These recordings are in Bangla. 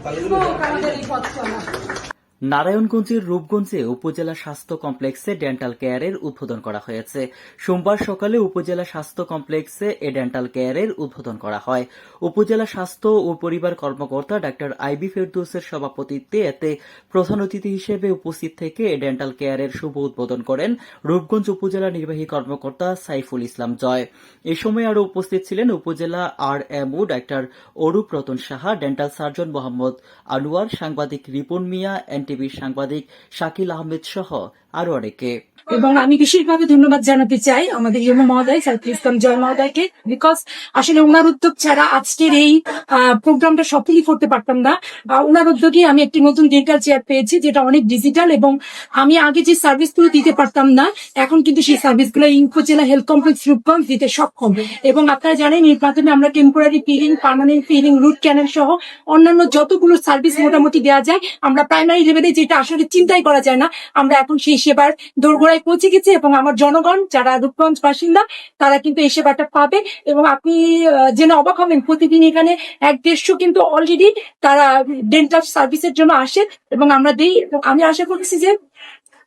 আমাদের এই পথ চলা। নারায়ণগঞ্জের রূপগঞ্জে উপজেলা স্বাস্থ্য কমপ্লেক্সে ডেন্টাল কেয়ারের উদ্বোধন করা হয়েছে। সোমবার সকালে উপজেলা স্বাস্থ্য কমপ্লেক্সে এ ডেন্টাল কেয়ারের উদ্বোধন করা হয়। উপজেলা স্বাস্থ্য ও পরিবার কর্মকর্তা ডাক্তার আইবি ফেরদৌসের সভাপতিত্বে এতে প্রধান অতিথি হিসেবে উপস্থিত থেকে এ ডেন্টাল কেয়ারের শুভ উদ্বোধন করেন রূপগঞ্জ উপজেলা নির্বাহী কর্মকর্তা সাইফুল ইসলাম জয়। এ সময় আরও উপস্থিত ছিলেন উপজেলা RMO doctor Arup Ratan Saha, dental surgeon Mohammad Anwar, সাংবাদিক রিপন মিয়া, এনটিভির সাংবাদিক শাকিল আহমেদ সহ আরো অনেকে। এবং আমি বিশেষভাবে ধন্যবাদ জানাতে চাই আমাদের ইউনো মহোদয় সাইফুল ইসলাম জয় মহোদয়কে, বিকজ আসলে ওনার উদ্যোগ ছাড়া আজকের এই প্রোগ্রামটা সফলই করতে পারতাম না। ওনার উদ্যোগে আমি একটি নতুন ডেন্টাল চেয়ার পেয়েছি, যেটা অনেক ডিজিটাল, এবং আমি আগে যে সার্ভিসগুলো দিতে পারতাম না, এখন কিন্তু সেই সার্ভিসগুলো উপজেলা হেলথ কমপ্লেক্স রূপগঞ্জ দিতে সক্ষম। এবং আপনারা জানেন এর মাধ্যমে আমরা temporary filling, permanent filling, root canal সহ অন্যান্য যতগুলো সার্ভিস মোটামুটি দেওয়া যায়, আমরা প্রাইমারি লেভেলে যেটা আসলে চিন্তাই করা যায় না, আমরা এখন সেই সেবার দোরগোড়ায় পৌঁছে গেছে। এবং আমার জনগণ যারা রূপগঞ্জ বাসিন্দা তারা কিন্তু এই সেবাটা পাবে। এবং আপনি জেনে অবাক হবেন, প্রতিদিন এখানে 1-150 কিন্তু অলরেডি তারা ডেন্টাল সার্ভিসের জন্য আসে এবং আমরা দিই। আমি আশা করছি যে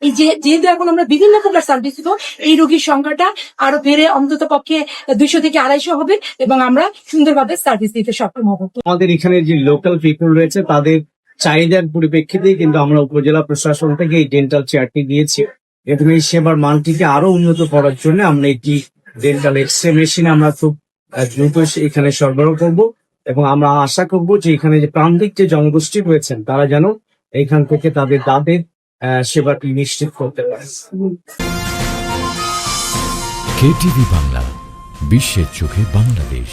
এই যেহেতু এখন আমরা বিভিন্ন প্রকার সার্ভিস দিব, এই রোগীর সংখ্যাটা আরো বেড়ে অন্তত পক্ষে 200 থেকে 250 হবে এবং আমরা সুন্দরভাবে সার্ভিস দিতে সক্ষম হব। আমাদের এখানে যে লোকাল পিপল রয়েছে তাদের চাহিদার পরিপ্রেক্ষিতেই কিন্তু আমরা উপজেলা প্রশাসন থেকে এই ডেন্টাল চেয়ারটি দিয়েছি এবং এই সেবার মানটিকে আরো উন্নত করার জন্য আমরা একটি ডেন্টাল এক্সরে মেশিন আমরা খুব দ্রুত এখানে সরবরাহ করব এবং আমরা আশা করব যে এখানে যে প্রান্তিক যে জনগোষ্ঠী রয়েছেন তারা যেন এখান থেকে তাদের দাঁতের সেবাটি নিশ্চিত করতে পারে। KTV বাংলা, বিশ্বের চোখে বাংলাদেশ।